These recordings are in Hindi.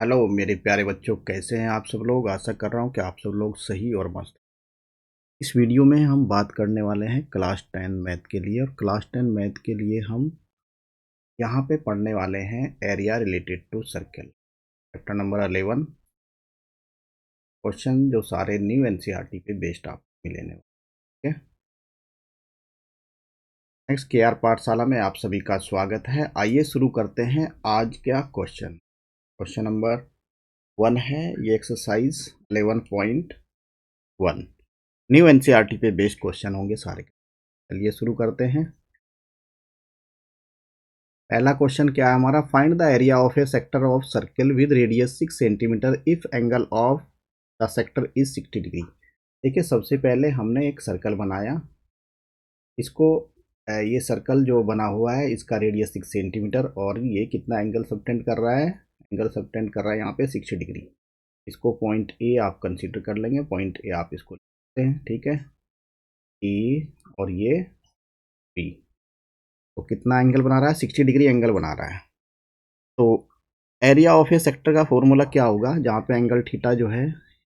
हेलो मेरे प्यारे बच्चों, कैसे हैं आप सब लोग। आशा कर रहा हूं कि आप सब लोग सही और मस्त। इस वीडियो में हम बात करने वाले हैं क्लास 10 मैथ के लिए। और क्लास 10 मैथ के लिए हम यहां पे पढ़ने वाले हैं area related to circle, chapter number 11। Question जो सारे न्यू एनसीईआरटी पे बेस्ड आपको मिलेने वाले हैं। नेक्स्ट केआर पाठशाला में आप सभी का स्वागत है। आइए शुरू करते हैं आज का क्वेश्चन। क्वेश्चन नंबर 1 है, ये एक्सरसाइज 11.1 न्यू एनसीईआरटी पे बेस्ड क्वेश्चन होंगे सारे। चलिए शुरू करते हैं। पहला क्वेश्चन क्या है हमारा, find the area of a sector of circle with radius 6 centimetre if angle of the sector is 60 degree. देखिए, सबसे पहले हमने एक सर्कल बनाया। इसको ये सर्कल जो बना हुआ है इसका रेडियस 6 सेंटीमीटर और ये कितना एंगल सबटेंड कर रहा है, एंगल सबटेंड कर रहा है यहाँ पे 60 डिग्री। इसको पॉइंट ए आप कंसीडर कर लेंगे, पॉइंट ए आप इसको लेते हैं, ठीक है। ए और ये बी, तो कितना एंगल बना रहा है, 60 डिग्री एंगल बना रहा है। तो एरिया ऑफ ए सेक्टर का फॉर्मूला क्या होगा, जहाँ पे एंगल थीटा जो है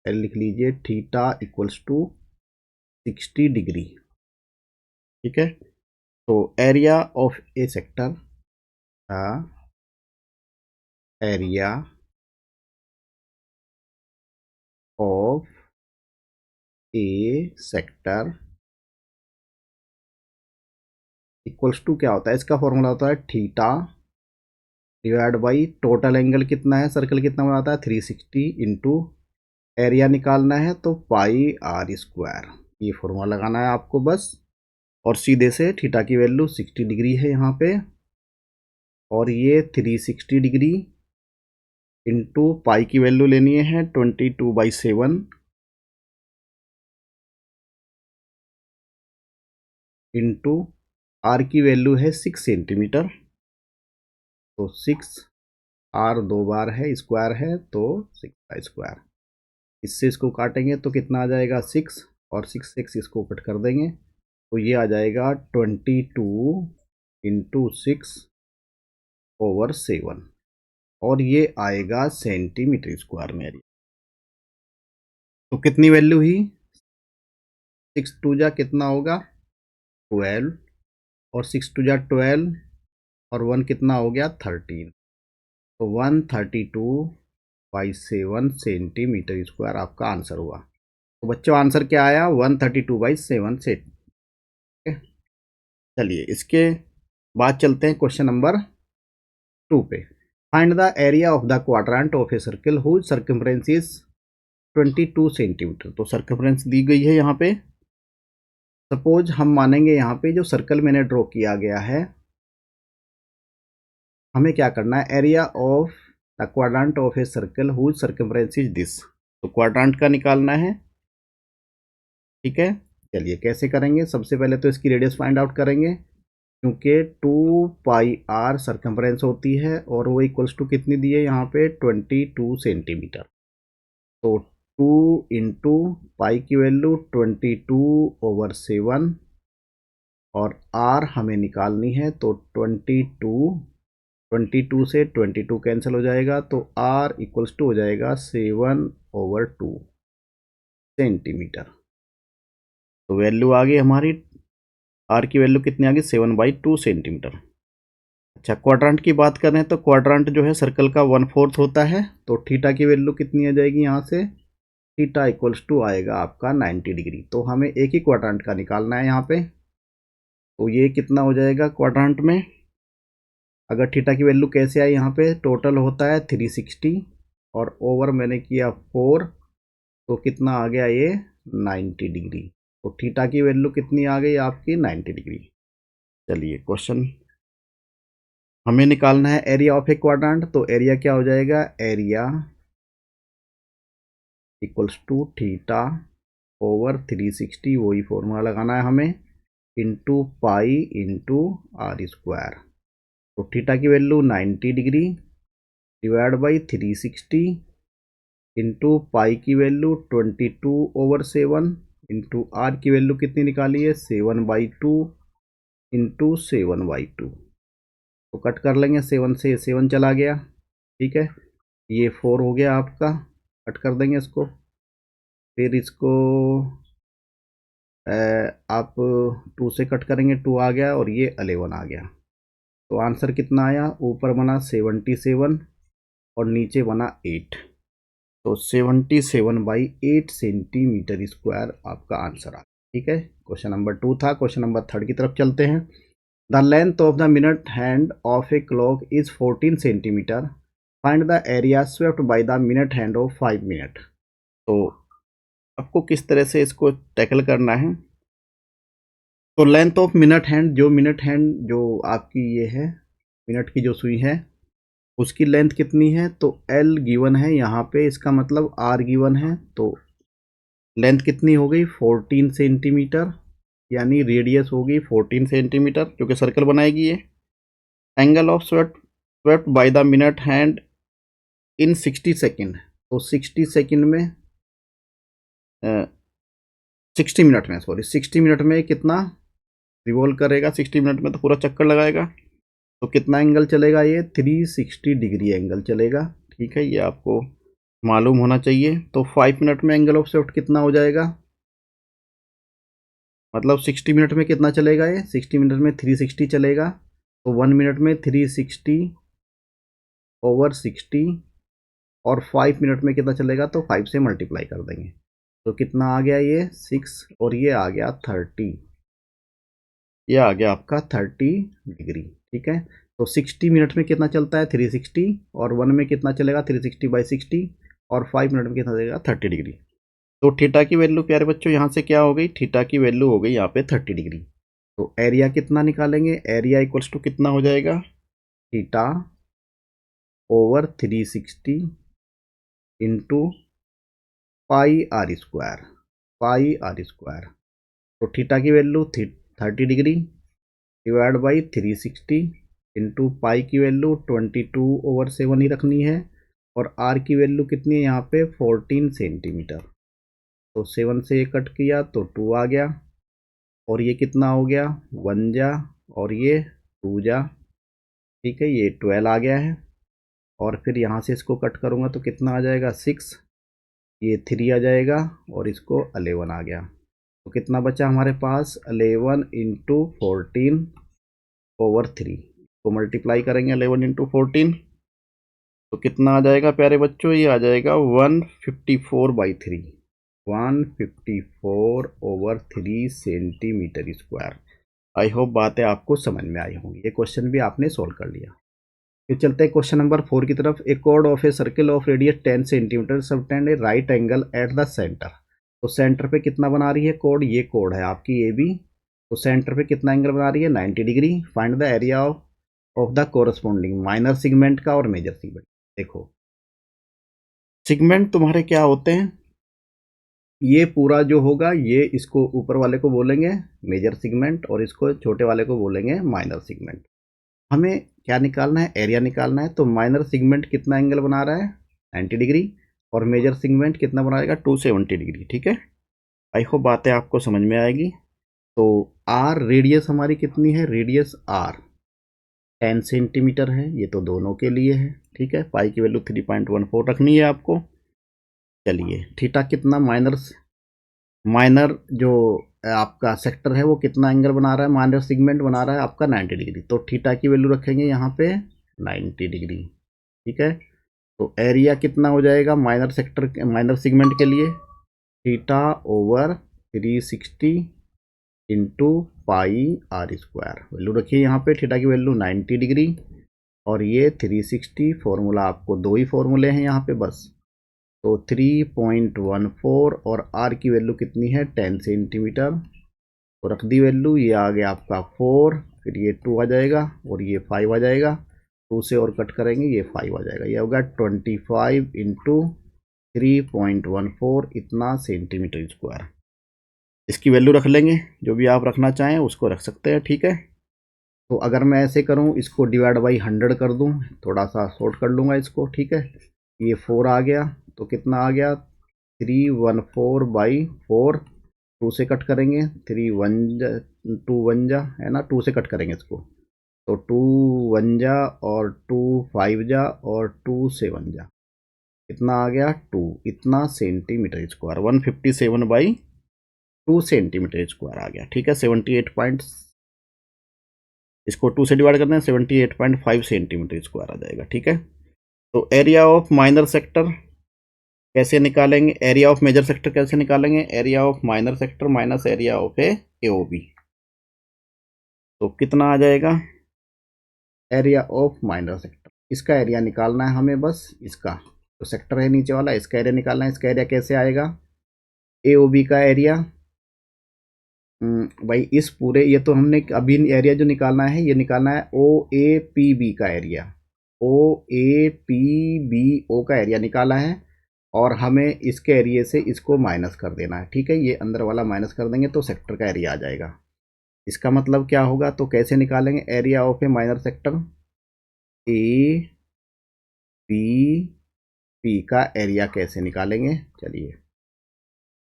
लिख लीजिए, थीटा इक्वल्स टू 60 डिग्री, ठीक है। तो एरिया ऑफ ए सेक्टर का area of a sector equals to क्या होता है, इसका फॉर्मूला होता है theta divide by total angle कितना है, सर्कल कितना बनाता है 360 इंटू एरिया निकालना है तो पाई आर स्क्वायर। ये फॉर्मूला लगाना है आपको बस। और सीधे से थीटा की वैल्यू 60 डिग्री है यहाँ पे, और ये 360 डिग्री इंटू पाई की वैल्यू लेनी है 22/7 इंटू आर की वैल्यू है 6 सेंटीमीटर। तो 6 आर दो बार है, स्क्वायर है तो 6 का स्क्वायर। इससे इसको काटेंगे तो कितना आ जाएगा 6, और 6 इसको कट कर देंगे तो ये आ जाएगा 22/6/7, और ये आएगा सेंटीमीटर स्क्वायर में एरिया। तो कितनी वैल्यू हुई, 6 टू जा कितना होगा 12, और 6 टू जा 12, और 1 कितना हो गया 13। तो 132/7 सेंटीमीटर स्क्वायर आपका आंसर हुआ। तो बच्चों आंसर क्या आया, 132/7 से। चलिए इसके बाद चलते हैं क्वेश्चन नंबर 2 पे। Find the area of the quadrant of a circle whose circumference is 22 centimetre. तो सर्कमफ्रेंस दी गई है यहाँ पे। सपोज हम मानेंगे यहाँ पे जो सर्कल मैंने ड्रॉ किया गया है, हमें क्या करना है, area of the quadrant of a circle whose circumference is this. तो क्वाड्रेंट का निकालना है, ठीक है। चलिए कैसे करेंगे, सबसे पहले तो इसकी रेडियस फाइंड आउट करेंगे, क्योंकि 2πr सर्कमफ्रेंस होती है और वो इक्वल्स टू कितनी दी है यहाँ पे 22 सेंटीमीटर। तो 2 इंटू पाई की वैल्यू 22/7, और आर हमें निकालनी है तो 22 से 22 कैंसिल हो जाएगा तो आर इक्वल्स टू हो जाएगा 7/2 सेंटीमीटर। तो वैल्यू आ गई हमारी, आर की वैल्यू कितनी आ गई 7/2 सेंटीमीटर। अच्छा, क्वाड्रेंट की बात करें तो क्वाड्रेंट जो है सर्कल का 1/4 होता है। तो थीटा की वैल्यू कितनी आ जाएगी यहाँ से, थीटा इक्वल्स टू आएगा आपका 90 डिग्री। तो हमें एक ही क्वाड्रेंट का निकालना है यहाँ पे। तो ये कितना हो जाएगा क्वाड्रेंट में, अगर थीटा की वैल्यू कैसे आई, यहाँ पे टोटल होता है 360 और ओवर मैंने किया 4, तो कितना आ गया ये 90 डिग्री। तो थीटा की वैल्यू कितनी आ गई आपकी 90 डिग्री। चलिए क्वेश्चन हमें निकालना है एरिया ऑफ ए क्वाड्रेंट। तो एरिया क्या हो जाएगा, area equals to theta over 360, वही फॉर्मूला लगाना है हमें, into pi into r square. तो थीटा की value 90 degree divide by 360 into pi की वैल्यू 22/7 इंटू आर की वैल्यू कितनी निकाली है 7/2 इंटू 7/2। तो कट कर लेंगे, 7 से 7 चला गया, ठीक है। ये 4 हो गया आपका, कट कर देंगे इसको। फिर इसको आप 2 से कट करेंगे, 2 आ गया और ये 11 आ गया। तो आंसर कितना आया, ऊपर बना 77 और नीचे बना 8। तो 77/8 सेंटीमीटर स्क्वायर आपका आंसर आ। ठीक है, क्वेश्चन नंबर 2 था। क्वेश्चन नंबर 3 की तरफ चलते हैं। The length of the minute hand of a clock is 14 centimetre. Find the area swept by the minute hand of 5 minute. तो आपको किस तरह से इसको टैकल करना है। तो लेंथ ऑफ मिनट हैंड, जो मिनट हैंड जो आपकी ये है, मिनट की जो सुई है, उसकी लेंथ कितनी है, तो एल गिवन है यहाँ पे, इसका मतलब आर गिवन है। तो लेंथ कितनी हो गई, 14 सेंटीमीटर, यानी रेडियस होगी 14 सेंटीमीटर, जो कि सर्कल बनाएगी ये। Angle of swept by the minute hand in 60 second. तो 60 सेकेंड में 60 मिनट में, सॉरी 60 मिनट में कितना रिवॉल्व करेगा, 60 मिनट में तो पूरा चक्कर लगाएगा। तो कितना एंगल चलेगा, ये 360 डिग्री एंगल चलेगा। ठीक है, ये आपको मालूम होना चाहिए। तो 5 मिनट में एंगल ऑफ स्वेप्ट कितना हो जाएगा, मतलब 60 मिनट में कितना चलेगा, ये 60 मिनट में 360 चलेगा। तो 1 मिनट में 360/60, और 5 मिनट में कितना चलेगा, तो 5 से मल्टीप्लाई कर देंगे। तो कितना आ गया, ये 6 और ये आ गया 30, ये आ गया आपका 30 डिग्री। ठीक है, तो 60 मिनट में कितना चलता है, 360, और 1 में कितना चलेगा 360/60, और 5 मिनट में कितना चलेगा 30 डिग्री। तो थीटा की वैल्यू प्यारे बच्चों यहाँ से क्या हो गई, थीटा की वैल्यू हो गई यहाँ पे 30 डिग्री। तो एरिया कितना निकालेंगे, एरिया इक्वल्स टू कितना हो जाएगा, theta over 360 into pi r square, pi r square. तो थीटा की value 30 degree divide by 360 into pi की वैल्यू 22/7 ही रखनी है, और आर की वैल्यू कितनी है यहाँ पे 14 सेंटीमीटर। तो 7 से ये कट किया तो 2 आ गया, और ये कितना हो गया 1 जा, और ये 2 जा। ठीक है, ये 12 आ गया है, और फिर यहाँ से इसको कट करूँगा तो कितना आ जाएगा 6, ये 3 आ जाएगा, और इसको 11 आ गया। तो कितना बचा हमारे पास, 11 इंटू 14/3 को मल्टीप्लाई करेंगे 11 इंटू 14, तो कितना आ जाएगा प्यारे बच्चों, ये आ जाएगा 154/3, 154/3 सेंटीमीटर स्क्वायर। आई होप बातें आपको समझ में आई होंगी, ये क्वेश्चन भी आपने सोल्व कर लिया। फिर चलते हैं क्वेश्चन नंबर 4 की तरफ। A chord of a circle of radius 10 centimetre subtend a right angle at the centre. तो सेंटर पे कितना बना रही है कोड, ये कोड है आपकी ए बी। तो सेंटर पे कितना एंगल बना रही है 90 degree. Find the area of the corresponding minor segment का और मेजर सेगमेंट। देखो सेगमेंट तुम्हारे क्या होते हैं, ये पूरा जो होगा ये इसको ऊपर वाले को बोलेंगे मेजर सेगमेंट, और इसको छोटे वाले को बोलेंगे माइनर सेगमेंट। हमें क्या निकालना है, एरिया निकालना है। तो माइनर सेगमेंट कितना एंगल बना रहा है 90 डिग्री, और मेजर सेगमेंट कितना बनाएगा 270 डिग्री। ठीक है, आई होप बातें आपको समझ में आएगी। तो आर रेडियस हमारी कितनी है, रेडियस आर 10 सेंटीमीटर है, ये तो दोनों के लिए है। ठीक है, पाई की वैल्यू 3.14 रखनी है आपको। चलिए थीटा कितना, माइनर जो आपका सेक्टर है वो कितना एंगल बना रहा है, माइनर सेगमेंट बना रहा है आपका 90 डिग्री। तो थीटा की वैल्यू रखेंगे यहाँ पे 90 डिग्री। ठीक है, तो एरिया कितना हो जाएगा माइनर सेगमेंट के लिए, theta over 360 into pi r square. Value रखिए यहाँ पे, थीटा की वैल्यू 90 डिग्री और ये 360। फॉर्मूला आपको दो ही फॉर्मूले हैं यहाँ पे बस। तो 3.14 और आर की वैल्यू कितनी है 10 सेंटीमीटर। तो रख दी वैल्यू, ये आ गया आपका 4, फिर ये 2 आ जाएगा और ये 5 आ जाएगा। 2 से और कट करेंगे ये 5 आ जाएगा, ये होगा 25 इंटू 3.14 इतना सेंटीमीटर स्क्वायर। इसकी वैल्यू रख लेंगे, जो भी आप रखना चाहें उसको रख सकते हैं। ठीक है, तो अगर मैं ऐसे करूं, इसको डिवाइड बाई 100 कर दूं, थोड़ा सा शॉर्ट कर लूँगा इसको। ठीक है, ये 4 आ गया, तो कितना आ गया 314/4। 2 से कट करेंगे, 2 1 जा है ना, 2 से कट करेंगे इसको। तो 2 1 जा और 2 5 जा और 2 7 जा। कितना आ गया 2, इतना सेंटीमीटर स्क्वायर, 157/2 सेंटीमीटर स्क्वायर आ गया। ठीक है, 78 पॉइंट, इसको 2 से डिवाइड करते हैं, 78.5 सेंटीमीटर स्क्वायर आ जाएगा। ठीक है, तो एरिया ऑफ माइनर सेक्टर कैसे निकालेंगे, एरिया ऑफ मेजर सेक्टर कैसे निकालेंगे, area of minor sector minus area of A AOB. तो कितना आ जाएगा, एरिया ऑफ माइनर सेक्टर, इसका एरिया निकालना है हमें, बस इसका तो सेक्टर है नीचे वाला, इसका एरिया निकालना है। इसका एरिया कैसे आएगा, एओबी का एरिया, भाई इस पूरे, ये तो हमने अभी एरिया जो निकालना है, ये निकालना है ओ ए पी बी का area, O A P B O का एरिया निकाला है, और हमें इसके एरिया से इसको माइनस कर देना है। ठीक है, ये अंदर वाला माइनस कर देंगे तो सेक्टर का एरिया आ जाएगा। इसका मतलब क्या होगा, तो कैसे निकालेंगे, area of a minor sector, A B P का एरिया कैसे निकालेंगे, चलिए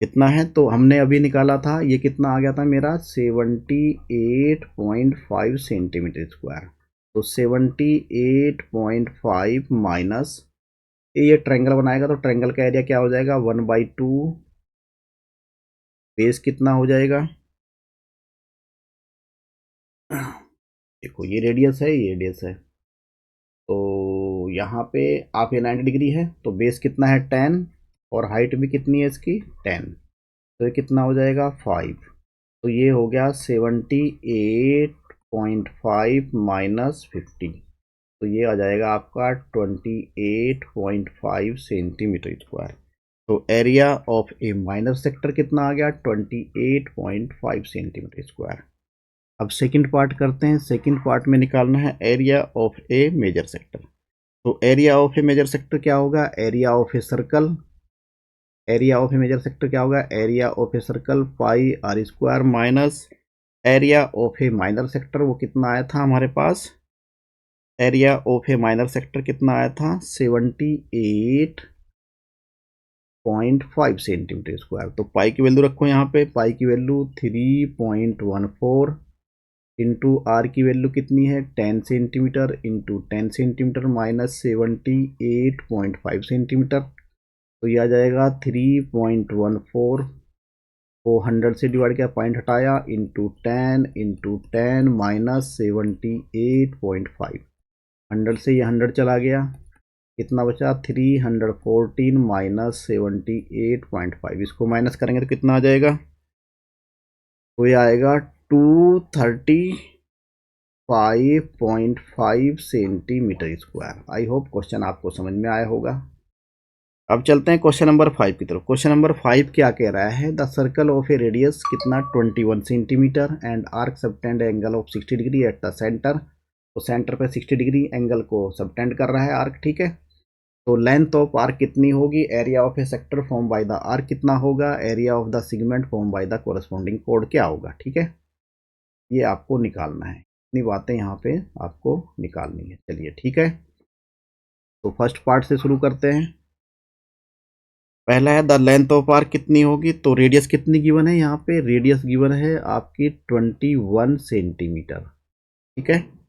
कितना है, तो हमने अभी निकाला था, ये कितना आ गया था मेरा 78.5 सेंटीमीटर स्क्वायर। तो 78.5 माइनस, ये ट्रायंगल बनाएगा तो ट्रायंगल का एरिया क्या हो जाएगा, 1/2, बेस कितना हो जाएगा, देखो ये रेडियस है, ये रेडियस है, तो यहाँ पे आप ये 90 डिग्री है, तो बेस कितना है 10, और हाइट भी कितनी है इसकी 10, तो ये कितना हो जाएगा 5। तो ये हो गया 78.5 माइनस 50, तो ये आ जाएगा आपका 28.5 सेंटीमीटर स्क्वायर। तो area of a minor sector कितना आ गया, 28.5 सेंटीमीटर स्क्वायर। अब सेकंड पार्ट करते हैं, सेकंड पार्ट में निकालना है area of a major sector. तो area of a major sector क्या होगा, area of a circle, area of a major sector क्या होगा, area of a circle pi r square minus area of a minor sector, वो कितना आया था हमारे पास, area of a minor sector कितना आया था 78.5 सेंटीमीटर स्क्वायर। तो पाई की वैल्यू रखो यहाँ पे, पाई की वैल्यू 3.14, इंटू आर की वैल्यू कितनी है 10 centimetre, into 10 centimetre minus 78.5 centimetre, तो यह आ जाएगा 3.14, वो 100 से डिवाइड किया, पॉइंट हटाया, इंटू टेन माइनस 78.5, 100 से ये 100 चला गया, कितना बचा 314 माइनस 78.5, इसको माइनस करेंगे तो कितना आ जाएगा, तो ये आएगा 235.5 centimetre square. I hope question आपको समझ में आया होगा। अब चलते हैं क्वेश्चन नंबर 5 की तरफ। क्वेश्चन नंबर 5 क्या कह रहा है, the circle of A radius कितना 21 centimetre and arc subtend angle of 60 degree at the centre, तो सेंटर पे 60 डिग्री एंगल को सबटेंड कर रहा है आर्क। ठीक है, तो लेंथ ऑफ आर्क कितनी होगी, area of a sector form by the arc कितना होगा, area of the segment form by the corresponding code क्या होगा। ठीक है, ये आपको निकालना है, इतनी बातें यहाँ पे आपको निकालनी है। चलिए ठीक है, तो फर्स्ट पार्ट से शुरू करते हैं। पहला है द लेंथ ऑफ आर्क कितनी होगी, तो रेडियस कितनी गिवन है, यहाँ पे रेडियस गिवन है आपकी 21 सेंटीमीटर। ठीक है,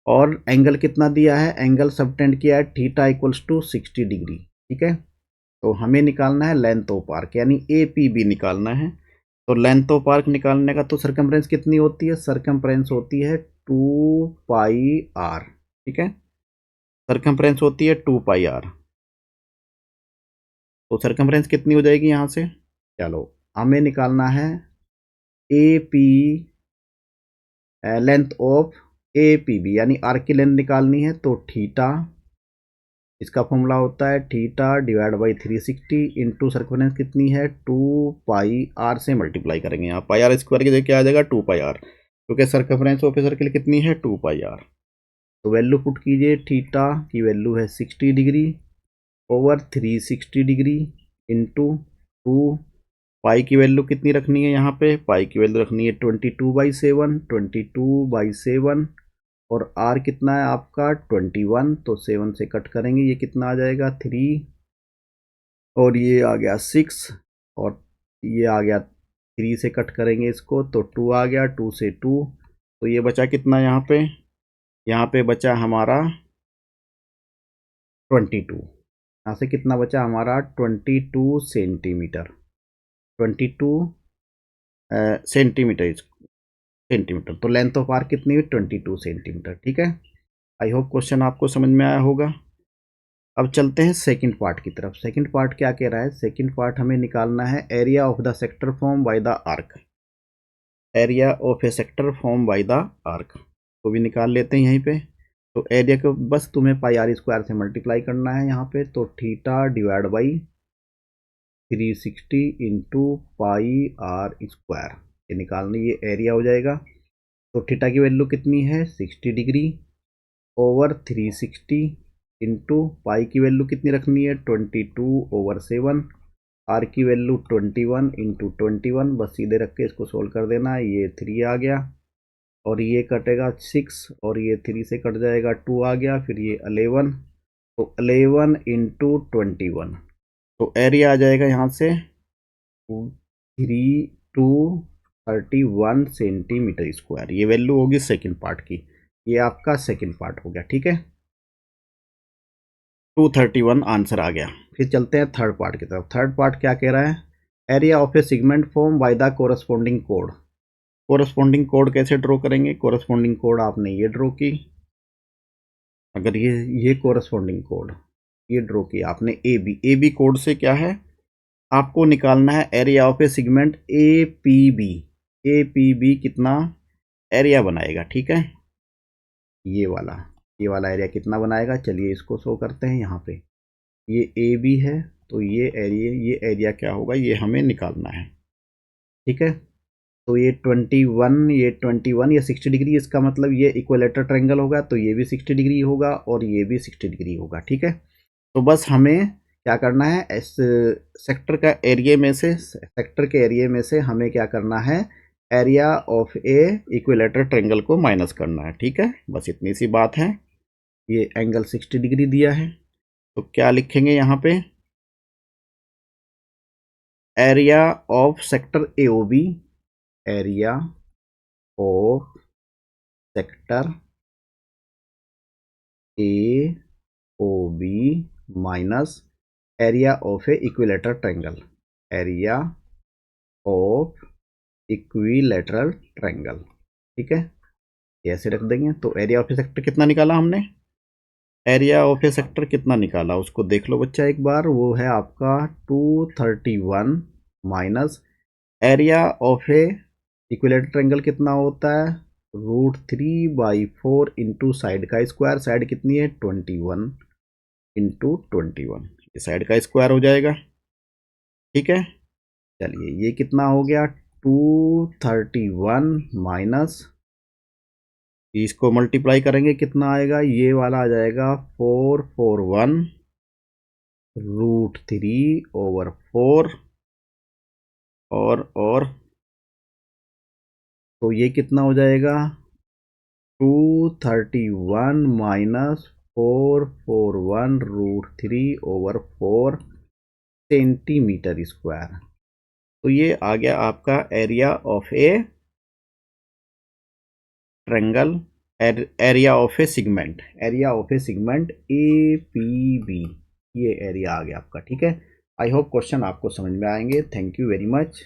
और एंगल कितना दिया है, एंगल सबटेंड किया है थीटा इक्वल्स टू 60 डिग्री। ठीक है, तो हमें निकालना है लेंथ ऑफ आर्क, यानी ए पी बी निकालना है। तो लेंथ ऑफ आर्क निकालने का तो सर्कमफ्रेंस कितनी होती है, सर्कमफ्रेंस होती है 2πr। ठीक है, सर्कमफ्रेंस होती है 2πr, तो सर्कमफ्रेंस कितनी हो जाएगी यहाँ से, चलो हमें निकालना है A P, length of A P B, यानी आर्क की लेंथ निकालनी है, तो थीटा, इसका फॉर्मूला होता है theta divide by 360 into circumference कितनी है 2πr से मल्टीप्लाई करेंगे, यहाँ पाई आर स्क्वायर की जगह क्या आ जाएगा 2πr, क्योंकि सर्कमफ्रेंस ऑफ ए सर्कल कितनी है 2πr। तो वैल्यू पुट कीजिए, थीटा की वैल्यू है 60 डिग्री ओवर 360 डिग्री इंटू 2, पाई की वैल्यू कितनी रखनी है, यहाँ पे पाई की वैल्यू रखनी है 22/7, 22/7, और आर कितना है आपका 21, तो 7 से कट करेंगे, ये कितना आ जाएगा 3, और ये आ गया 6, और ये आ गया 3 से कट करेंगे इसको, तो 2 आ गया, 2 से 2, तो ये बचा कितना यहाँ पे बचा हमारा 22, यहाँ से कितना बचा हमारा 22 सेंटीमीटर, 22 सेंटीमीटर। तो लेंथ ऑफ आर्क कितनी हुई 22 सेंटीमीटर। ठीक है, आई होप क्वेश्चन आपको समझ में आया होगा। अब चलते हैं सेकंड पार्ट की तरफ। सेकंड पार्ट क्या कह रहा है, सेकंड पार्ट हमें निकालना है area of the sector form by the arc, area of a sector form by the arc को भी निकाल लेते हैं यहीं पे। तो एरिया को बस तुम्हें पाई आर स्क्वायर से मल्टीप्लाई करना है यहाँ पे, तो theta divide by 360 into pi r square, ये निकालना, ये एरिया हो जाएगा। तो थीटा की वैल्यू कितनी है 60 डिग्री ओवर 360 इंटू पाई की वैल्यू कितनी रखनी है 22/7, आर की वैल्यू 21 इंटू 21, बस सीधे रख के इसको सोल्व कर देना है। ये 3 आ गया और ये कटेगा 6 और ये 3 से कट जाएगा 2 आ गया, फिर ये 11, तो 11 इंटू 21, तो एरिया आ जाएगा यहाँ से 3231 सेंटीमीटर स्क्वायर। ये वैल्यू होगी सेकंड पार्ट की, ये आपका सेकंड पार्ट हो गया। ठीक है, 231 आंसर आ गया। फिर चलते हैं थर्ड पार्ट की तरफ। थर्ड पार्ट क्या कह रहा है, area of a segment form by the corresponding code. Corresponding code कैसे ड्रॉ करेंगे, कोरस्पॉन्डिंग कोड आपने ये ड्रॉ की, अगर ये कोरस्पॉन्डिंग कोड ये ड्रॉ किया आपने, ए बी कोड से क्या है आपको निकालना है area of a segment A P B कितना एरिया बनाएगा। ठीक है, ये वाला एरिया कितना बनाएगा, चलिए इसको शो करते हैं यहाँ पे। ये ए बी है, तो ये एरिया क्या होगा, ये हमें निकालना है। ठीक है, तो ये 21 ये 60 डिग्री, इसका मतलब ये इक्विलेटर ट्रायंगल होगा, तो ये भी 60 डिग्री होगा और ये भी 60 डिग्री होगा। ठीक है, तो बस हमें क्या करना है, इस सेक्टर के एरिया में से हमें क्या करना है, area of A equilateral triangle को माइनस करना है। ठीक है, बस इतनी सी बात है। ये एंगल 60 डिग्री दिया है, तो क्या लिखेंगे यहाँ पे, area of sector AOB, area of sector AOB minus area of A equilateral triangle, area of equilateral triangle. ठीक है, ऐसे रख देंगे। तो एरिया ऑफ ए सेक्टर कितना निकाला हमने, एरिया ऑफ ए सेक्टर कितना निकाला उसको देख लो बच्चा एक बार, वो है आपका 231 minus area of A equilateral triangle कितना होता है √3/4 इंटू साइड का स्क्वायर, साइड कितनी है 21 इंटू 21, ये साइड का स्क्वायर हो जाएगा। ठीक है, चलिए ये कितना हो गया 231 माइनस, इसको मल्टीप्लाई करेंगे कितना आएगा, ये वाला आ जाएगा 441 √3/4 और तो ये कितना हो जाएगा 231 माइनस 441 √3/4 सेंटीमीटर स्क्वायर। तो ये आ गया आपका area of A triangle, area of a segment, APB, ये एरिया आ गया आपका। ठीक है, आई होप क्वेश्चन आपको समझ में आएंगे। Thank you very much.